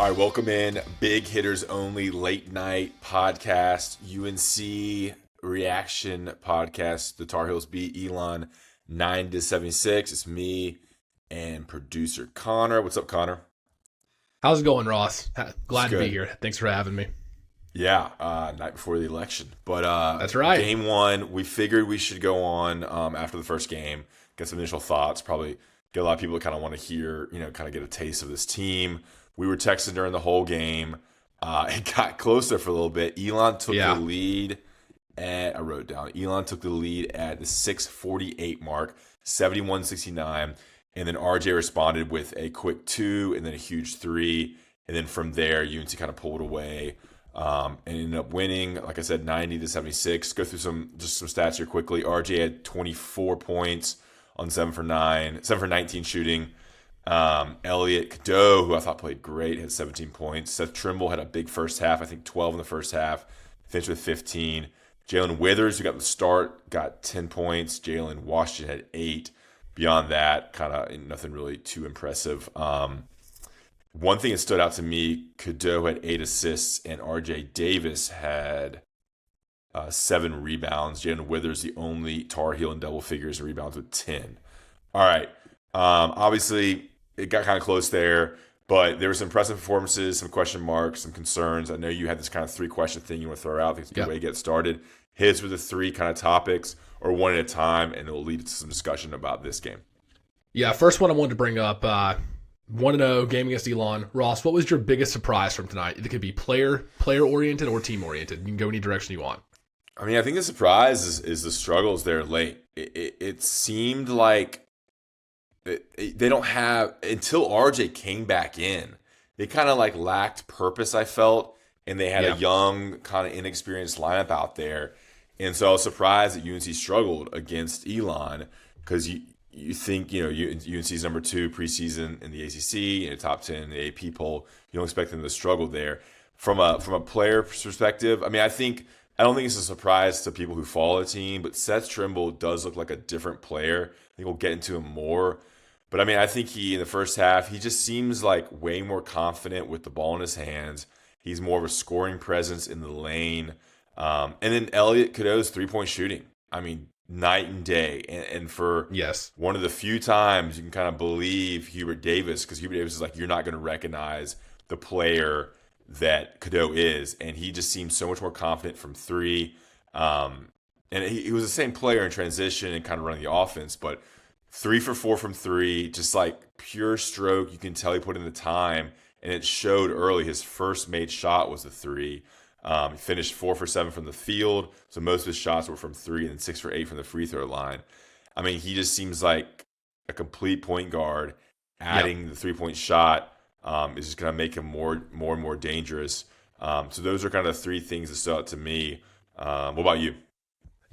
All right, welcome in. Big Hitters Only late night podcast, UNC reaction podcast. The Tar Heels beat Elon 9-76. It's me and producer Connor. What's up, Connor? How's it going, Ross? Glad to good. be here. Thanks for having me. Yeah, night before the election. But That's right. Game one, we figured we should go on after the first game, get some initial thoughts, probably get a lot of people that kind of want to hear, kind of get a taste of this team. We were texting during the whole game. It got closer for a little bit. Elon took the lead I wrote down. Elon took the lead at the 6:48 mark, 71-69. And then RJ responded with a quick 2 and then a huge 3. And then from there, UNC kind of pulled away and ended up winning, like I said, 90-76. Go through some stats here quickly. RJ had 24 points on 7 for 19 shooting. Elliot Cadeau, who I thought played great, had 17 points. Seth Trimble had a big first half, I think 12 in the first half, finished with 15. Jalen Withers, who got the start, got 10 points. Jalen Washington had 8. Beyond that, kind of nothing really too impressive. One thing that stood out to me, Cadeau had 8 assists, and RJ Davis had 7 rebounds. Jalen Withers, the only Tar Heel in double figures in rebounds with 10. All right. Obviously, it got kind of close there, but there were some impressive performances, some question marks, some concerns. I know you had this kind of 3-question thing you want to throw out. I think it's a good way to get started. Hit us with the 3 kind of topics, or one at a time, and it will lead to some discussion about this game. Yeah, first one I wanted to bring up, 1-0 game against Elon. Ross, what was your biggest surprise from tonight? It could be player-oriented or team-oriented. You can go any direction you want. I mean, I think the surprise is the struggles there late. It seemed like they don't have, until RJ came back in, they kind of like lacked purpose, I felt, and they had a young, kind of inexperienced lineup out there. And so I was surprised that UNC struggled against Elon, because you think, UNC's number 2 preseason in the ACC, top 10 in the AP poll. You don't expect them to struggle there. From a player perspective, I mean, I don't think it's a surprise to people who follow the team, but Seth Trimble does look like a different player. I think we'll get into him more. But I mean, I think in the first half, he just seems like way more confident with the ball in his hands. He's more of a scoring presence in the lane. And then Elliot Cadeau's 3-point shooting. I mean, night and day. And for one of the few times you can kind of believe Hubert Davis, because Hubert Davis is like, you're not going to recognize the player that Cadeau is. And he just seems so much more confident from 3. And he was the same player in transition and kind of running the offense, but 3 for 4 from 3, just like pure stroke. You can tell he put in the time, and it showed early. His first made shot was a 3. He finished 4 for 7 from the field, so most of his shots were from 3, and then 6 for 8 from the free throw line. I mean, he just seems like a complete point guard. Adding the 3-point shot is just going to make him more and more dangerous. So those are kind of the 3 things that stood out to me. What about you?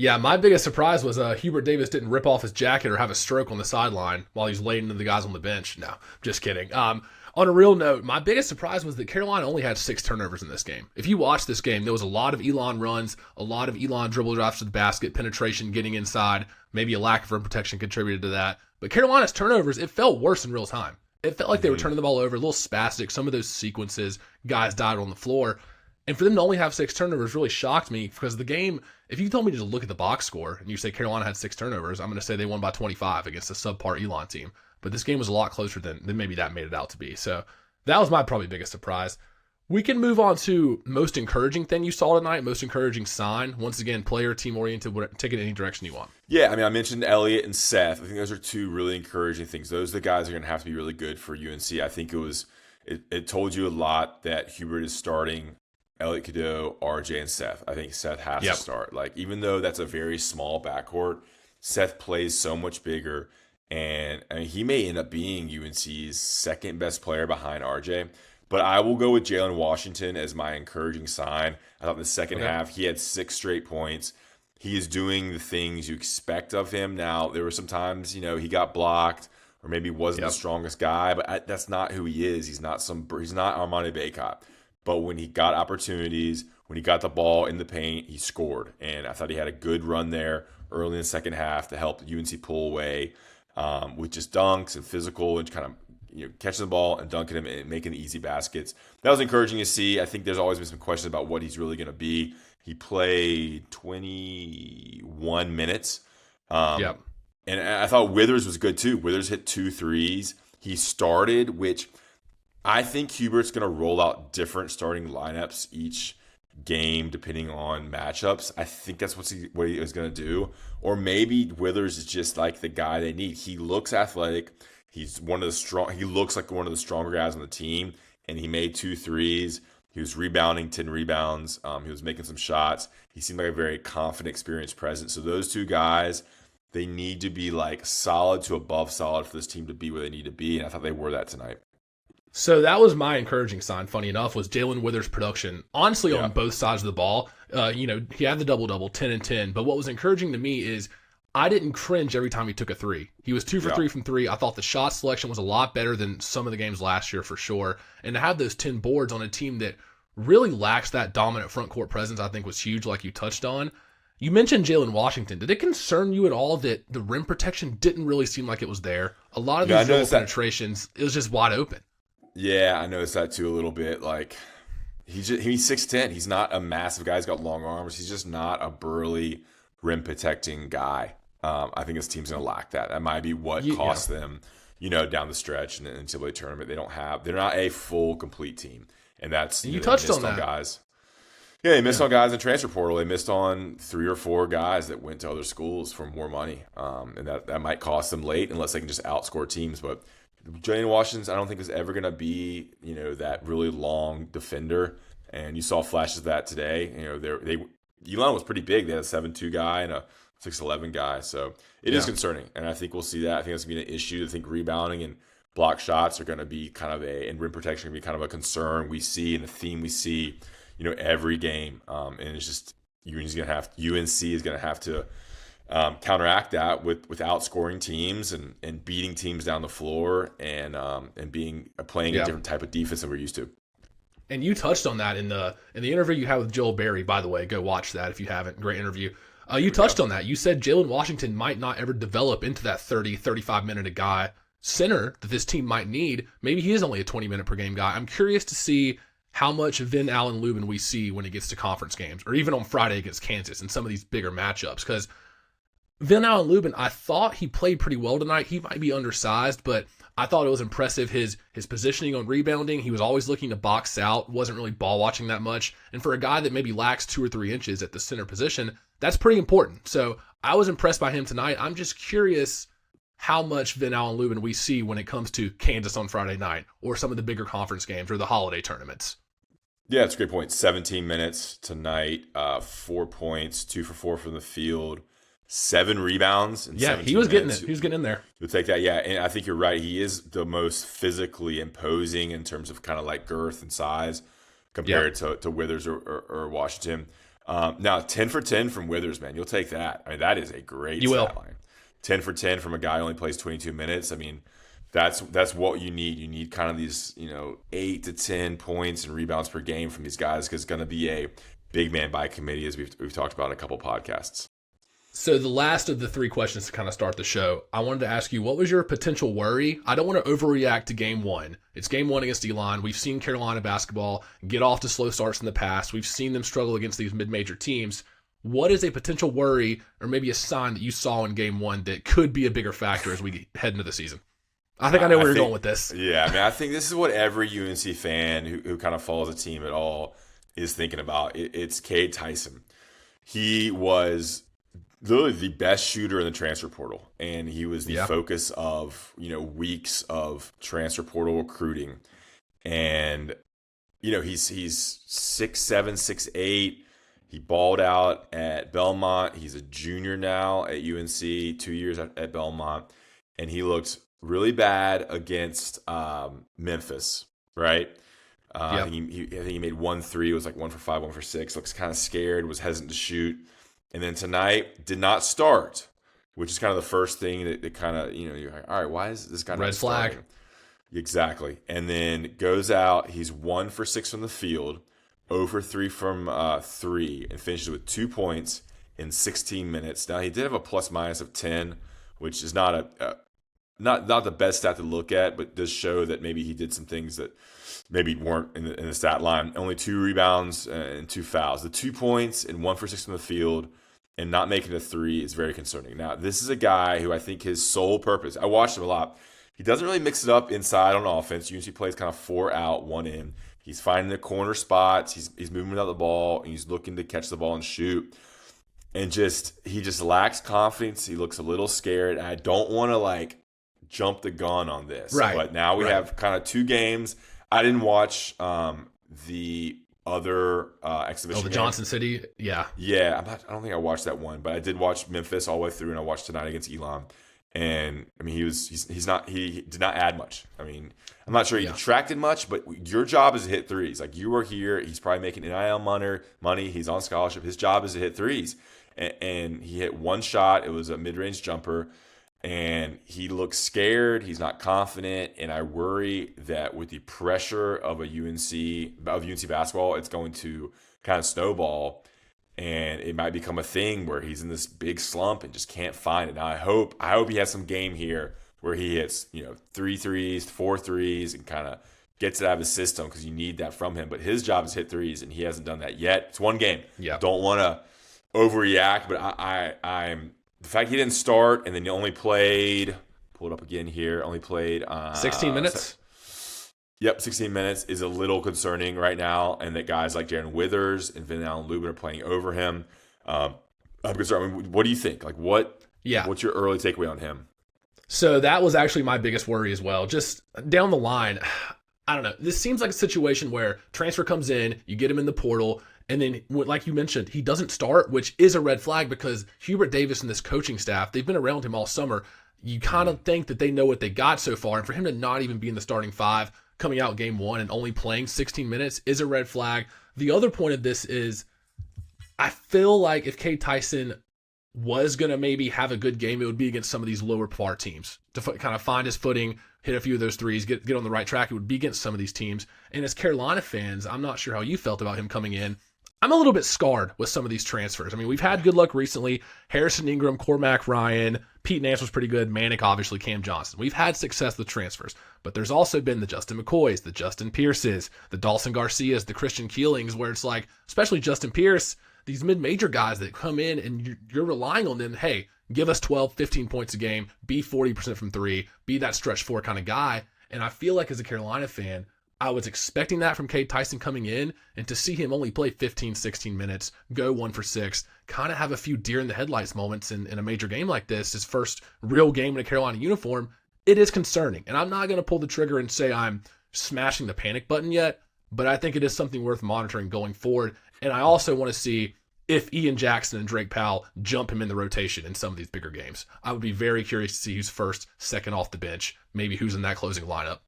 Yeah, my biggest surprise was Hubert Davis didn't rip off his jacket or have a stroke on the sideline while he's laying into the guys on the bench. No, just kidding. On a real note, my biggest surprise was that Carolina only had 6 turnovers in this game. If you watch this game, there was a lot of Elon runs, a lot of Elon dribble drives to the basket, penetration, getting inside, maybe a lack of rim protection contributed to that. But Carolina's turnovers, it felt worse in real time. It felt like they were turning the ball over, a little spastic. Some of those sequences, guys died on the floor. And for them to only have 6 turnovers really shocked me, because the game, if you told me to look at the box score and you say Carolina had 6 turnovers, I'm going to say they won by 25 against a subpar Elon team. But this game was a lot closer than maybe that made it out to be. So that was my probably biggest surprise. We can move on to most encouraging thing you saw tonight, most encouraging sign. Once again, player, team-oriented, take it any direction you want. Yeah, I mean, I mentioned Elliot and Seth. I think those are 2 really encouraging things. Those are the guys who are going to have to be really good for UNC. I think it told you a lot that Hubert is starting Elliot Cadeau, RJ, and Seth. I think Seth has to start. Like, even though that's a very small backcourt, Seth plays so much bigger, and I mean, he may end up being UNC's second best player behind RJ. But I will go with Jalen Washington as my encouraging sign. I thought in the second half, he had 6 straight points. He is doing the things you expect of him. Now, there were some times, he got blocked, or maybe wasn't the strongest guy, but that's not who he is. He's not Armani Bacot. But when he got opportunities, when he got the ball in the paint, he scored. And I thought he had a good run there early in the second half to help UNC pull away with just dunks and physical and kind of catching the ball and dunking them and making the easy baskets. That was encouraging to see. I think there's always been some questions about what he's really going to be. He played 21 minutes. Yep. And I thought Withers was good too. Withers hit 2 threes. He started, which I think Hubert's going to roll out different starting lineups each game depending on matchups. I think that's what he was going to do. Or maybe Withers is just like the guy they need. He looks athletic. He's one of the strong. He looks like one of the stronger guys on the team, and he made 2 threes. He was rebounding 10 rebounds. He was making some shots. He seemed like a very confident, experienced presence. So those 2 guys, they need to be like solid to above solid for this team to be where they need to be, and I thought they were that tonight. So that was my encouraging sign, funny enough, was Jalen Withers' production. Honestly, on both sides of the ball, he had the double-double, 10 and 10. But what was encouraging to me is I didn't cringe every time he took a 3. He was 2 for 3 from 3. I thought the shot selection was a lot better than some of the games last year for sure. And to have those 10 boards on a team that really lacks that dominant front court presence, I think was huge, like you touched on. You mentioned Jalen Washington. Did it concern you at all that the rim protection didn't really seem like it was there? A lot of these dribble penetrations, it was just wide open. Yeah, I noticed that too a little bit. Like he's 6'10". He's not a massive guy. He's got long arms. He's just not a burly rim protecting guy. I think his team's gonna lack that. That might be what cost them, down the stretch in the NCAA tournament. They're not a full complete team, and that's you touched on that. Guys. Yeah, they missed on guys in transfer portal. They missed on 3 or 4 guys that went to other schools for more money, and that might cost them late unless they can just outscore teams. But Jalen Washington, I don't think is ever going to be, that really long defender. And you saw flashes of that today. Elon was pretty big. They had a 7'2" guy and a 6'11" guy. So it is concerning. And I think we'll see that. I think that's going to be an issue. I think rebounding and block shots are going to be and rim protection are going to be kind of a concern we see and a theme we see, every game. And it's just UNC is going to have to counteract that with outscoring teams and beating teams down the floor and playing a different type of defense than we're used to. And you touched on that in the interview you had with Joel Berry. By the way, go watch that if you haven't. Great interview. You touched on that. You said Jalen Washington might not ever develop into that 30, 35-minute a guy center that this team might need. Maybe he is only a 20-minute per game guy. I'm curious to see how much Vin Allen Lubin we see when it gets to conference games or even on Friday against Kansas and some of these bigger matchups. Because Vin Allen Lubin, I thought he played pretty well tonight. He might be undersized, but I thought it was impressive. His positioning on rebounding, he was always looking to box out, wasn't really ball watching that much. And for a guy that maybe lacks 2 or 3 inches at the center position, that's pretty important. So I was impressed by him tonight. I'm just curious how much Vin Allen Lubin we see when it comes to Kansas on Friday night or some of the bigger conference games or the holiday tournaments. Yeah, it's a great point. 17 minutes tonight, 4 points, 2 for 4 from the field. 7 rebounds. He was getting it. He was getting in there. You'll take that, yeah. And I think you're right. He is the most physically imposing in terms of kind of like girth and size compared to Withers or Washington. Now, 10 for 10 from Withers, man. You'll take that. I mean, that is a great stat line. 10 for 10 from a guy who only plays 22 minutes. I mean, that's what you need. You need kind of these, 8 to 10 points and rebounds per game from these guys because it's going to be a big man by committee, as we've talked about in a couple podcasts. So the last of the 3 questions to kind of start the show, I wanted to ask you, what was your potential worry? I don't want to overreact to game 1. It's game 1 against Elon. We've seen Carolina basketball get off to slow starts in the past. We've seen them struggle against these mid-major teams. What is a potential worry or maybe a sign that you saw in game 1 that could be a bigger factor as we head into the season? I think I know where you're going with this. Yeah, I mean, I think this is what every UNC fan who kind of follows a team at all is thinking about. It's Cade Tyson. He was literally the best shooter in the transfer portal, and he was the focus of weeks of transfer portal recruiting. And he's 6'7", 6'8". He balled out at Belmont. He's a junior now at UNC, 2 years at Belmont, and he looked really bad against Memphis, right? I think he made 1 3. It was like 1 for 5, 1 for 6. Looks kind of scared, was hesitant to shoot. And then tonight did not start, which is kind of the first thing that kind of, you're like, all right, why is this guy not starting? Red flag. Exactly. And then goes out. He's 1 for 6 from the field, 0 for 3 from 3, and finishes with 2 points in 16 minutes. Now, he did have a plus-minus of 10, which is not not the best stat to look at, but does show that maybe he did some things that maybe weren't in the stat line. Only 2 rebounds and 2 fouls. The 2 points and 1 for 6 from the field and not making a 3 is very concerning. Now, this is a guy who I think his sole purpose, I watched him a lot. He doesn't really mix it up inside on offense. UNC plays kind of 4 out, 1 in. He's finding the corner spots. He's moving without the ball, and he's looking to catch the ball and shoot. And he just lacks confidence. He looks a little scared. And I don't want to jump the gun on this. Right. But now we have kind of 2 games. I didn't watch the other exhibition. The game. Johnson City, yeah. Yeah, I don't think I watched that one, but I did watch Memphis all the way through, and I watched tonight against Elon. And I mean, he did not add much. I mean, I'm not sure he detracted much, but your job is to hit threes. Like, you were here, he's probably making NIL money. He's on scholarship. His job is to hit threes, and he hit 1 shot. It was a mid-range jumper, and he looks scared. He's not confident, and I worry that with the pressure of UNC basketball, it's going to kind of snowball. And it might become a thing where he's in this big slump and just can't find it. Now, I hope he has some game here where he hits 3 threes, 4 threes, and kind of gets it out of his system, because you need that from him. But his job is hit threes, and he hasn't done that yet. It's 1 game. Yeah. Don't want to overreact, but I'm the fact he didn't start and then he only played. Pull it up again here. Only played 16 minutes. Yep, 16 minutes is a little concerning right now, and that guys like Jaron Withers and Vin Allen Lubin are playing over him. I'm concerned. I mean, what do you think? What's your early takeaway on him? So that was actually my biggest worry as well. Just down the line, I don't know. This seems like a situation where transfer comes in, you get him in the portal, and then, like you mentioned, he doesn't start, which is a red flag, because Hubert Davis and this coaching staff, they've been around him all summer. You kind of think that they know what they got so far, and for him to not even be in the starting 5 coming out game 1 and only playing 16 minutes is a red flag. The other point of this is, I feel like if Cade Tyson was going to maybe have a good game, it would be against some of these lower par teams to kind of find his footing, hit a few of those threes, get on the right track. It would be against some of these teams. And as Carolina fans, I'm not sure how you felt about him coming in. I'm a little bit scarred with some of these transfers. I mean, we've had good luck recently. Harrison Ingram, Cormac Ryan, Pete Nance was pretty good. Manic, obviously, Cam Johnson. We've had success with transfers, but there's also been the Justin McCoys, the Justin Pierces, the Dawson Garcias, the Christian Keelings, where it's like, especially Justin Pierce, these mid-major guys that come in and you're relying on them. Hey, give us 12, 15 points a game, be 40% from 3, be that stretch 4 kind of guy. And I feel like as a Carolina fan, I was expecting that from Cade Tyson coming in, and to see him only play 15, 16 minutes, go 1 for 6, kind of have a few deer in the headlights moments in a major game like this, his first real game in a Carolina uniform, it is concerning. And I'm not going to pull the trigger and say I'm smashing the panic button yet, but I think it is something worth monitoring going forward. And I also want to see if Ian Jackson and Drake Powell jump him in the rotation in some of these bigger games. I would be very curious to see who's first, second off the bench, maybe who's in that closing lineup.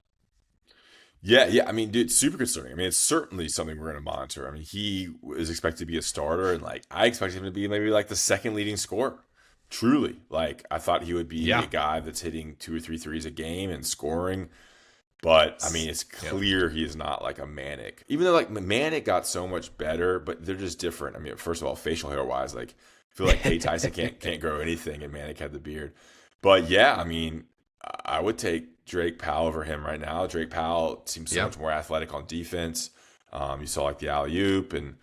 Yeah. I mean, dude, it's super concerning. I mean, it's certainly something we're going to monitor. I mean, he is expected to be a starter, and I expect him to be maybe the second leading scorer. Truly, I thought he would be a guy that's hitting 2 or 3 threes a game and scoring. But I mean, it's clear he is not a Manic. Even though Manic got so much better, but they're just different. I mean, first of all, facial hair wise, I feel like Cade Tyson can't grow anything, and Manic had the beard. But yeah, I mean, I would take Drake Powell over him right now. Drake Powell seems so much more athletic on defense. You saw the alley-oop and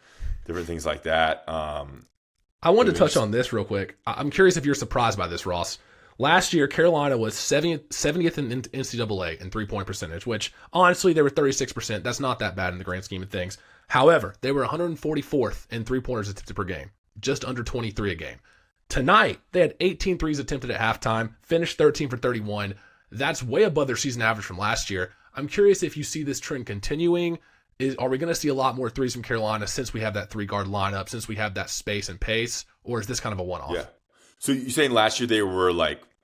different things like that. I wanted to touch on this real quick. I'm curious if you're surprised by this, Ross. Last year, Carolina was 70th in NCAA in three-point percentage, which honestly, they were 36%. That's not that bad in the grand scheme of things. However, they were 144th in three-pointers attempted per game, just under 23 a game. Tonight, they had 18 threes attempted at halftime, finished 13 for 31. That's way above their season average from last year. I'm curious if you see this trend continuing. Are we going to see a lot more threes from Carolina since we have that 3-guard lineup, since we have that space and pace, or is this kind of a one-off? Yeah. So you're saying last year they were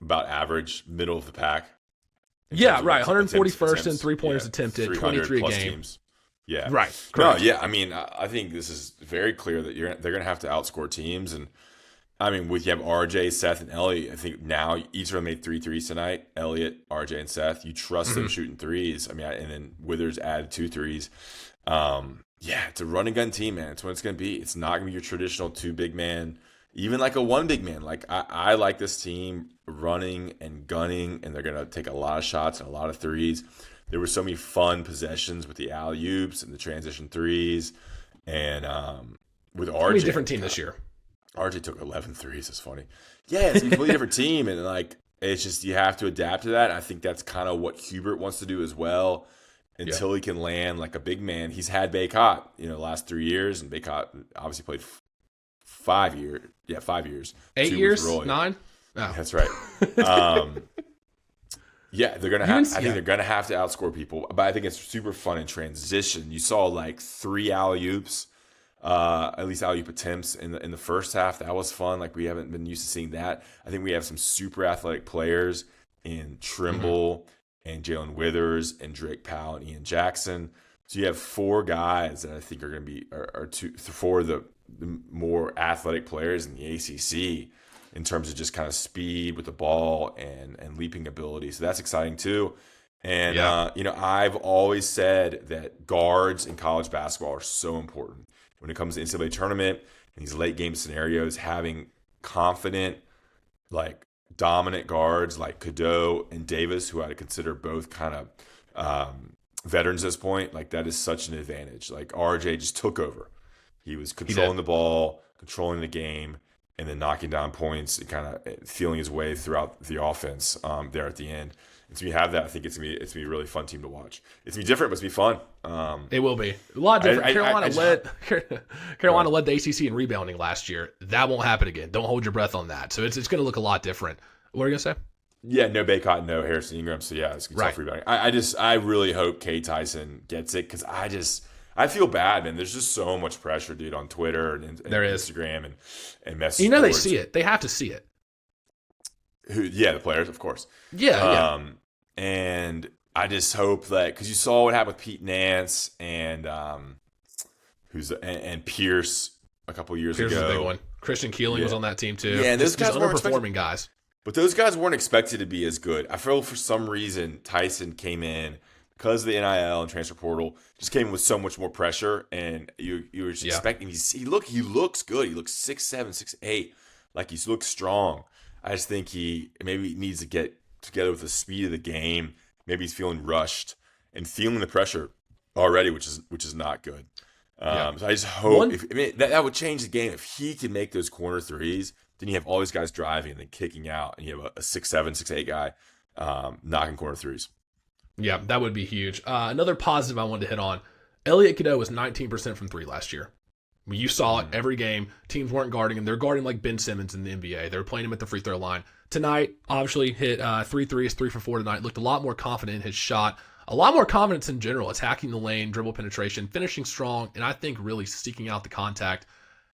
about average, middle of the pack? Yeah, right. 141st in three-pointers attempted, 23 a game. Teams. Yeah. Right. Correct. No, yeah. I mean, I think this is very clear that they're going to have to outscore teams. And I mean, you have RJ, Seth, and Elliott. I think now each of them made 3 threes tonight. Elliott, RJ, and Seth. You trust them shooting threes. I mean, and then Withers added 2 threes. Yeah, it's a run and gun team, man. It's what it's going to be. It's not going to be your traditional 2 big man, even like a one big man. Like I like this team running and gunning, and they're gonna take a lot of shots and a lot of threes. There were so many fun possessions with the alley-oops and the transition threes, and with RJ. It's gonna be a different team this year. RJ took 11 threes. It's funny. Yeah, it's a completely different team, and like it's just you have to adapt to that. And I think that's kind of what Hubert wants to do as well. Until he can land like a big man. He's had Baycott, the last 3 years, and Baycott obviously played 5 years. Yeah, 5 years. 8 years? 9? Oh. That's right. Yeah, they're gonna have. I think they're gonna have to outscore people, but I think it's super fun in transition. You saw like 3 alley-oops, at least alley-oop attempts in the first half. That was fun. Like we haven't been used to seeing that. I think we have some super athletic players in Trimble. And Jalen Withers and Drake Powell and Ian Jackson. So you have 4 guys that I think are going to be four of the more athletic players in the ACC in terms of just kind of speed with the ball and leaping ability. So that's exciting too. And I've always said that guards in college basketball are so important when it comes to NCAA tournament and these late game scenarios. Having confident, like, dominant guards like Cadeau and Davis, who I consider both kind of veterans at this point, like that is such an advantage. Like RJ just took over. He was controlling the ball, controlling the game, and then knocking down points and kind of feeling his way throughout the offense there at the end. And so we have that. I think it's gonna be a really fun team to watch. It's gonna be different, but it's gonna be fun. It will be a lot different. Carolina led the ACC in rebounding last year. That won't happen again. Don't hold your breath on that. So it's going to look a lot different. What are you gonna say? Yeah, no Baycott, no Harrison Ingram. So yeah, it's tough rebounding. I really hope K Tyson gets it because I feel bad, man. There's just so much pressure, dude, on Twitter and Instagram and message. They see it. They have to see it. The players, of course. Yeah. And I just hope that because you saw what happened with Pete Nance and Pierce a couple years ago. Pierce was a big one. Christian Keeling was on that team too. Yeah, and those guys weren't underperforming guys. But those guys weren't expected to be as good. I feel for some reason Tyson came in because of the NIL and transfer portal, just came in with so much more pressure, and you were just expecting. He looks good. He looks 6'7", 6'8", like he looks strong. I just think he maybe needs to get together with the speed of the game. Maybe he's feeling rushed and feeling the pressure already, which is not good. So I just hope that would change the game if he can make those corner threes. Then you have all these guys driving and then kicking out, and you have a 6'7", 6'8" guy knocking corner threes. Yeah, that would be huge. Another positive I wanted to hit on: Elliot Cadeau was 19% from 3 last year. You saw it every game. Teams weren't guarding him. They're guarding like Ben Simmons in the NBA. They were playing him at the free throw line. Tonight, obviously, hit 3 threes, 3 for 4 tonight. Looked a lot more confident in his shot. A lot more confidence in general, attacking the lane, dribble penetration, finishing strong, and I think really seeking out the contact.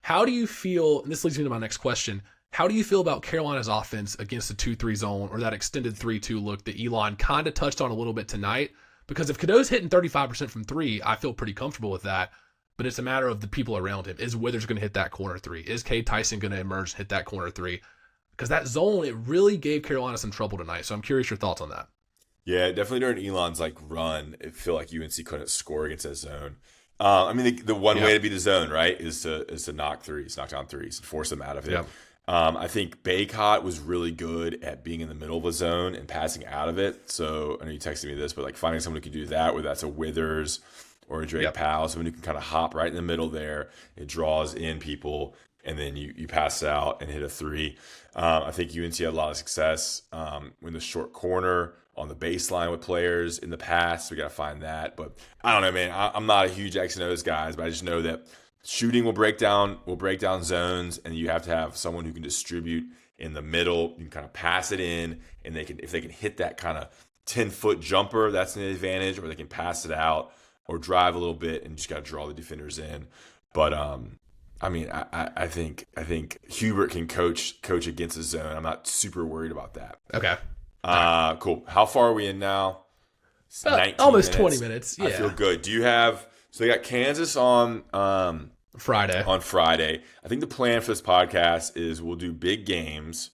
How do you feel, and this leads me to my next question, how do you feel about Carolina's offense against the 2-3 zone or that extended 3-2 look that Elon kind of touched on a little bit tonight? Because if Cadeau's hitting 35% from 3, I feel pretty comfortable with that. But it's a matter of the people around him. Is Withers going to hit that corner 3? Is K Tyson going to emerge and hit that corner 3? Because that zone, it really gave Carolina some trouble tonight. So I'm curious your thoughts on that. Yeah, definitely during Elon's run, it feel like UNC couldn't score against that zone. The one way to beat the zone, right, is to knock down threes, and force them out of it. Yeah. I think Baycott was really good at being in the middle of the zone and passing out of it. So I know you texted me this, but finding someone who can do that, whether that's a Withers or a Drake Powell, someone who can kind of hop right in the middle there. It draws in people, and then you pass out and hit a 3. I think UNC had a lot of success in the short corner on the baseline with players in the past. We got to find that. But I don't know, man. I'm not a huge X and O's guys, but I just know that shooting will break down zones, and you have to have someone who can distribute in the middle. You can kind of pass it in, and if they can hit that kind of 10-foot jumper, that's an advantage, or they can pass it out or drive a little bit and just got to draw the defenders in. But I think Hubert can coach against the zone. I'm not super worried about that. Okay. Cool. How far are we in now? Almost 20 minutes. Yeah. I feel good. Do you have? So they got Kansas on Friday. On Friday, I think the plan for this podcast is we'll do big games.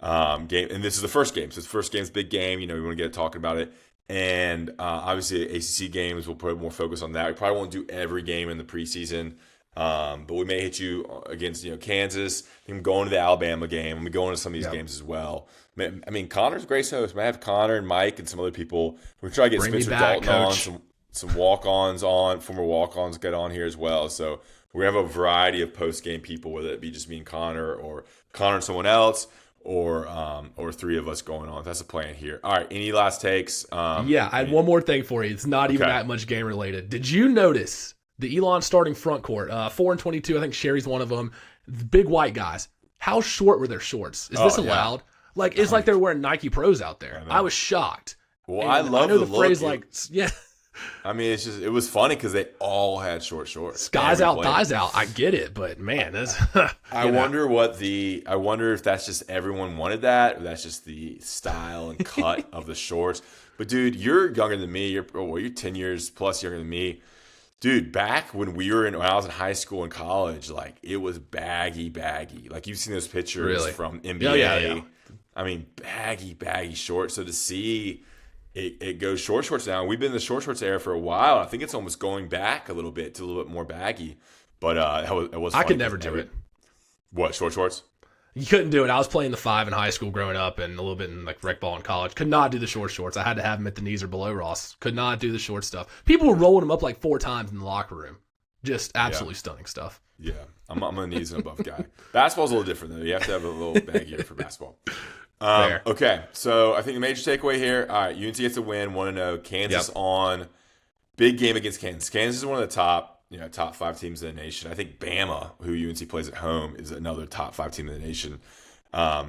And this is the first game. So the first game's big game. We want to get talking about it. And obviously, ACC games, we'll put more focus on that. We probably won't do every game in the preseason. But we may hit you against Kansas. I think I'm going to the Alabama game. I'm going to some of these games as well. I mean, Connor's a great host. I have Connor and Mike and some other people. We're trying to get Spencer Dalton on, some walk-ons on, former walk-ons get on here as well. So we have a variety of post-game people, whether it be just me and Connor or Connor and someone else, or three of us going on. That's the plan here. All right, any last takes? I had one more thing for you. It's not even that much game related. Did you notice the Elon starting front court? 4 and 22. I think Sherry's one of them. The big white guys. How short were their shorts? Is this allowed? It's like they're wearing Nike Pros out there. I was shocked. Well, I love the phrase look. I mean, it was funny because they all had short shorts. Guys out, thighs out. I get it, but man, I wonder if that's just everyone wanted that, or that's just the style and cut of the shorts. But dude, you're younger than me. You're 10 years plus younger than me. Dude, back when when I was in high school and college, like it was baggy. Like you've seen those pictures from NBA. Yeah. I mean, baggy shorts. So to see it goes shorts now. We've been in the shorts era for a while. I think it's almost going back a little bit more baggy. But it was. I could never do it. What, shorts? You couldn't do it. I was playing the 5 in high school growing up, and a little bit in like rec ball in college. Could not do the shorts. I had to have them at the knees or below, Ross. Could not do the short stuff. People were rolling them up like 4 times in the locker room. Just absolutely stunning stuff. Yeah, I'm a knees and above guy. Basketball's a little different though. You have to have a little baggier for basketball. Okay, so I think the major takeaway here. All right, UNC gets a win, 1-0. Kansas on big game against Kansas. Kansas is one of the top 5 teams in the nation. I think Bama, who UNC plays at home, is another top 5 team in the nation.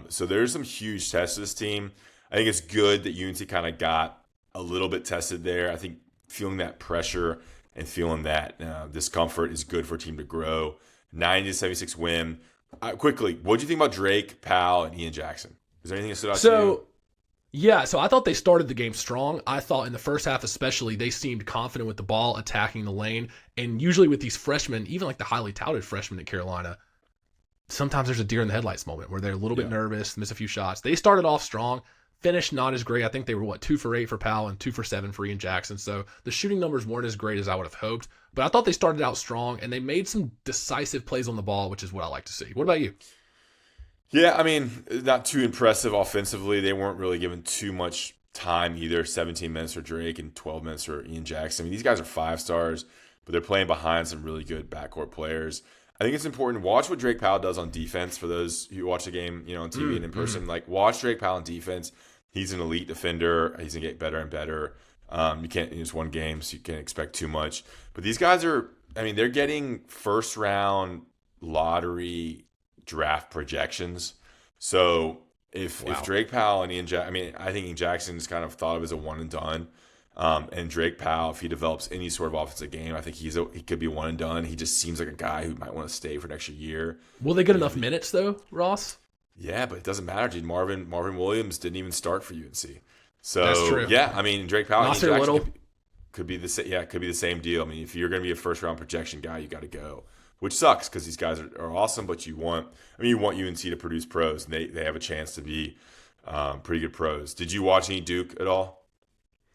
So there's some huge tests to this team. I think it's good that UNC kind of got a little bit tested there. I think feeling that pressure and feeling that discomfort is good for a team to grow. 90-76 win. Quickly, what do you think about Drake, Powell, and Ian Jackson? Is there anything that stood out to you? Yeah, so I thought they started the game strong. I thought in the first half especially, they seemed confident with the ball, attacking the lane. And usually with these freshmen, even like the highly touted freshmen at Carolina, sometimes there's a deer in the headlights moment where they're a little bit nervous, miss a few shots. They started off strong, finished not as great. I think they were, 2 for 8 for Powell and 2 for 7 for Ian Jackson. So the shooting numbers weren't as great as I would have hoped. But I thought they started out strong, and they made some decisive plays on the ball, which is what I like to see. What about you? Yeah, I mean, not too impressive offensively. They weren't really given too much time either. 17 minutes for Drake and 12 minutes for Ian Jackson. I mean, these guys are 5 stars, but they're playing behind some really good backcourt players. I think it's important to watch what Drake Powell does on defense for those who watch the game, on TV and in person. Like, watch Drake Powell on defense. He's an elite defender. He's going to get better and better. You can't, it's one game, so you can't expect too much. But these guys they're getting first-round lottery draft projections. So if Drake Powell and Ian Jackson, I think Ian Jackson's kind of thought of as a one and done. And Drake Powell, if he develops any sort of offensive game, I think he could be one and done. He just seems like a guy who might want to stay for an extra year. Will they get enough minutes though, Ross? Yeah, but it doesn't matter, dude. Marvin Williams didn't even start for UNC. So that's true. Yeah, Drake Powell and Ian Jackson could be the same deal. If you're going to be a first round projection guy, you got to go. Which sucks because these guys are awesome, but you want UNC to produce pros, and they have a chance to be pretty good pros. Did you watch any Duke at all?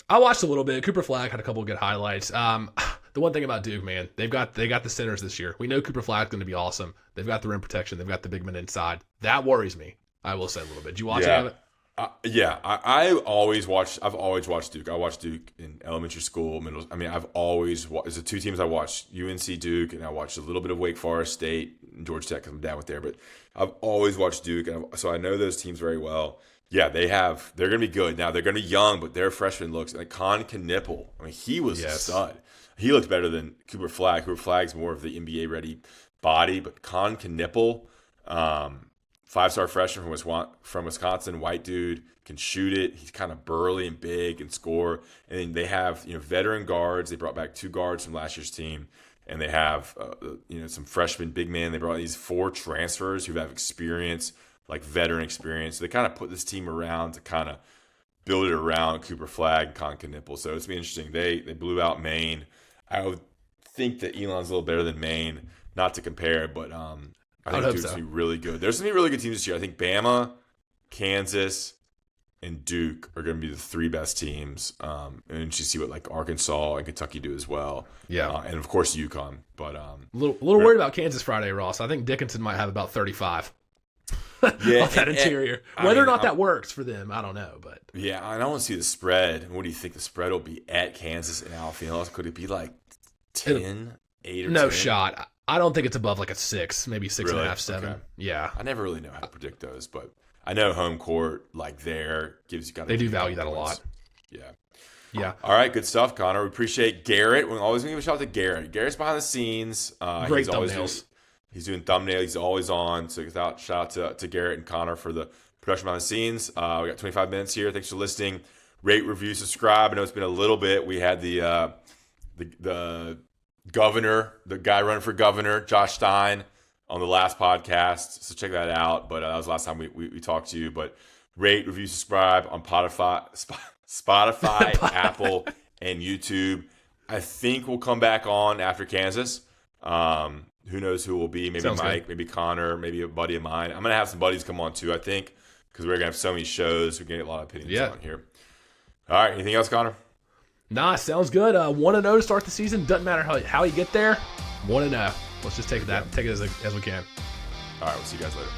I watched a little bit. Cooper Flagg had a couple of good highlights. The one thing about Duke, man, they got the centers this year. We know Cooper Flagg's going to be awesome. They've got the rim protection. They've got the big men inside. That worries me, I will say a little bit. Did you watch any of it? I've always watched Duke. I watched Duke in elementary school, middle. I've always there's the 2 teams I watched: UNC, Duke, and I watched a little bit of Wake Forest State and Georgia Tech because my dad went there. But I've always watched Duke, so I know those teams very well. Yeah, they're going to be good. Now they're going to be young, but their freshman looks like Con Knipple. He was a stud. He looked better than Cooper Flagg. Cooper Flagg's more of the NBA ready body, but Con Knipple. 5-star freshman from Wisconsin, white dude, can shoot it. He's kind of burly and big and score. And then they have veteran guards. They brought back 2 guards from last year's team, and they have some freshman big men. They brought these 4 transfers who have experience, like veteran experience. So they kind of put this team around to kind of build it around Cooper Flagg and Con Knipple. So it's been interesting. They blew out Maine. I would think that Elon's a little better than Maine, not to compare, but I think Duke's going to be really good. There's going to be really good teams this year. I think Bama, Kansas, and Duke are going to be the 3 best teams. And you see what like Arkansas and Kentucky do as well. Yeah. And of course UConn. But a little worried about Kansas Friday, Ross. I think Dickinson might have about 35. Yeah, off that interior. Whether or not that works for them, I don't know. But yeah, I don't want to see the spread. What do you think the spread will be at Kansas and Alabama? Could it be like 10, 8 or 10? No shot. I don't think it's above like a 6, maybe 6.5, 7. Okay. Yeah. I never really know how to predict those, but I know home court like there gives you. They do value that a lot. Yeah. Yeah. All right, good stuff, Connor. We appreciate Garrett. We're always going to give a shout out to Garrett. Garrett's behind the scenes. Great thumbnails. He's doing thumbnails. He's always on. So shout out to Garrett and Connor for the production behind the scenes. We got 25 minutes here. Thanks for listening. Rate, review, subscribe. I know it's been a little bit. We had the governor, the guy running for governor, Josh Stein, on the last podcast. So check that out. But that was the last time we talked to you. But rate, review, subscribe on Spotify, Apple, and YouTube. I think we'll come back on after Kansas. Who knows who will be? Maybe Sounds Mike, good. maybe Connor, maybe a buddy of mine. I'm going to have some buddies come on too, I think, because we're going to have so many shows. We're going to get a lot of opinions on here. All right. Anything else, Connor? Nah, sounds good. 1-0 to start the season. Doesn't matter how you get there. 1-0. Let's just take it as we can. All right. We'll see you guys later.